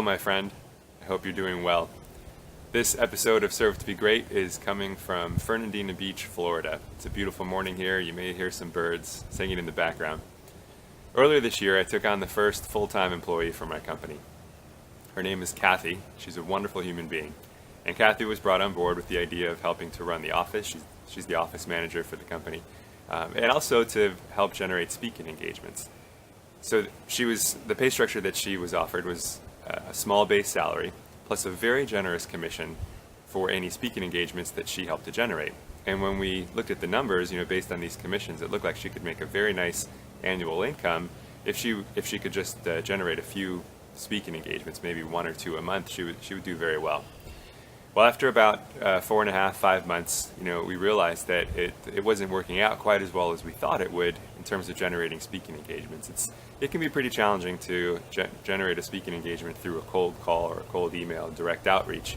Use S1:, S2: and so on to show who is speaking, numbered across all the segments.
S1: my friend. I hope you're doing well. This episode of Serve to Be Great is coming from Fernandina Beach, Florida. It's a beautiful morning here. You may hear some birds singing in the background. Earlier this year, I took on the first full-time employee for my company. Her name is Kathy. She's a wonderful human being. And Kathy was brought on board with the idea of helping to run the office. She's the office manager for the company. And also to help generate speaking engagements. So the pay structure that she was offered was a small base salary plus a very generous commission for any speaking engagements that she helped to generate. And when we looked at the numbers, based on these commissions, it looked like she could make a very nice annual income if she could just generate a few speaking engagements, maybe 1 or 2 a month. She would do very well. Well, after about 4.5, 5 months, we realized that it wasn't working out quite as well as we thought it would in terms of generating speaking engagements. It can be pretty challenging to generate a speaking engagement through a cold call or a cold email, direct outreach.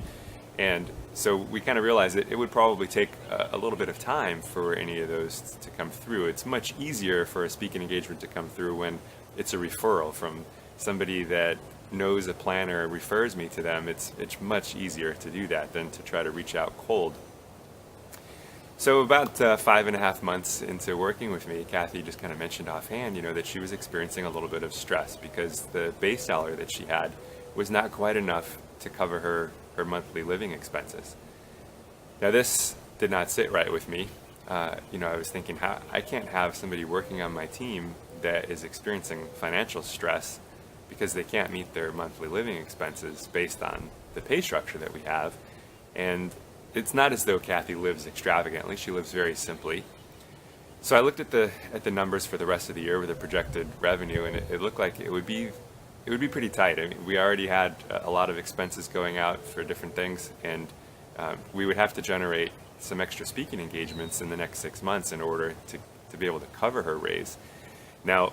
S1: And so we kind of realized that it would probably take a little bit of time for any of those to come through. It's much easier for a speaking engagement to come through when it's a referral from somebody that knows a planner, refers me to them. It's much easier to do that than to try to reach out cold. So about 5.5 months into working with me, Kathy just kind of mentioned offhand, that she was experiencing a little bit of stress because the base salary that she had was not quite enough to cover her monthly living expenses. Now this did not sit right with me. I was thinking, I can't have somebody working on my team that is experiencing financial stress because they can't meet their monthly living expenses based on the pay structure that we have. And it's not as though Kathy lives extravagantly. She lives very simply. So I looked at the numbers for the rest of the year with the projected revenue, and it looked like it would be pretty tight. I mean, we already had a lot of expenses going out for different things, and we would have to generate some extra speaking engagements in the next 6 months in order to be able to cover her raise. Now,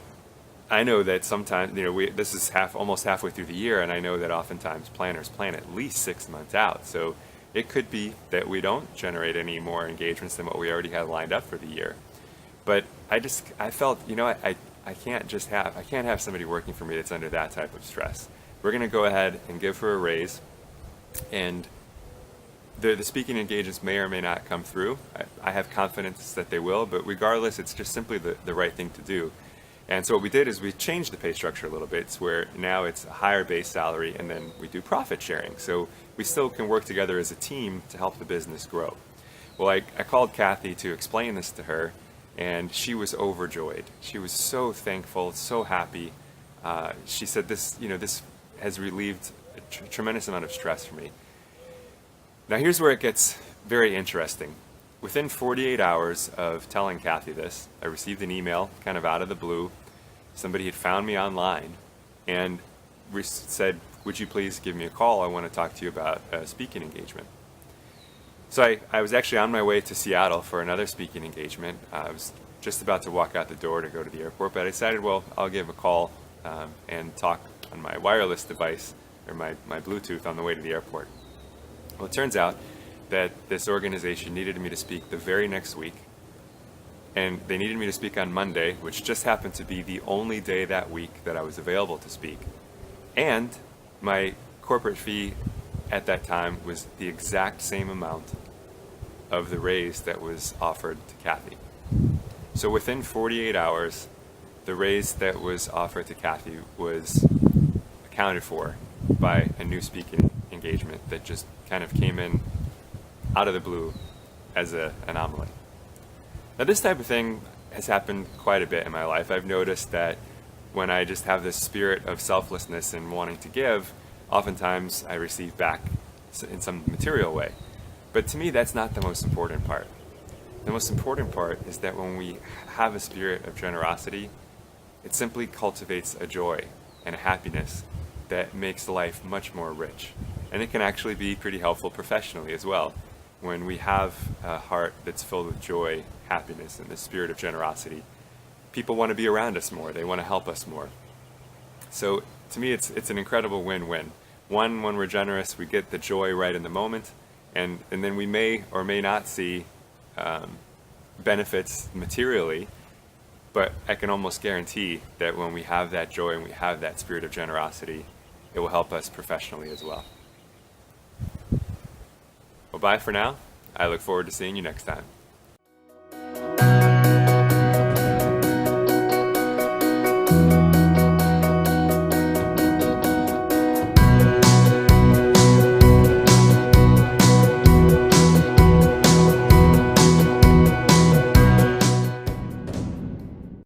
S1: I know that sometimes, this is almost halfway through the year, and I know that oftentimes planners plan at least 6 months out. So it could be that we don't generate any more engagements than what we already have lined up for the year. But I felt, I can't have somebody working for me that's under that type of stress. We're going to go ahead and give her a raise, and the speaking engagements may or may not come through. I have confidence that they will, but regardless, it's just simply the right thing to do. And so what we did is we changed the pay structure a little bit. It's where now it's a higher base salary, and then we do profit sharing. So we still can work together as a team to help the business grow. Well, I called Kathy to explain this to her, and she was overjoyed. She was so thankful, so happy. She said this has relieved a tremendous amount of stress for me. Now here's where it gets very interesting. Within 48 hours of telling Kathy this, I received an email kind of out of the blue. Somebody had found me online and said, "Would you please give me a call? I want to talk to you about a speaking engagement." So I was actually on my way to Seattle for another speaking engagement. I was just about to walk out the door to go to the airport, but I decided, I'll give a call and talk on my wireless device or my Bluetooth on the way to the airport. Well, it turns out that this organization needed me to speak the very next week, and they needed me to speak on Monday, which just happened to be the only day that week that I was available to speak. And my corporate fee at that time was the exact same amount of the raise that was offered to Kathy. So within 48 hours, the raise that was offered to Kathy was accounted for by a new speaking engagement that just kind of came in out of the blue as an anomaly. Now this type of thing has happened quite a bit in my life. I've noticed that when I just have this spirit of selflessness and wanting to give, oftentimes I receive back in some material way. But to me, that's not the most important part. The most important part is that when we have a spirit of generosity, it simply cultivates a joy and a happiness that makes life much more rich. And it can actually be pretty helpful professionally as well. When we have a heart that's filled with joy, happiness, and the spirit of generosity, people want to be around us more. They want to help us more. So to me, it's an incredible win-win. One, when we're generous, we get the joy right in the moment, and then we may or may not see benefits materially, but I can almost guarantee that when we have that joy and we have that spirit of generosity, it will help us professionally as well. Well, bye for now. I look forward to seeing you next time.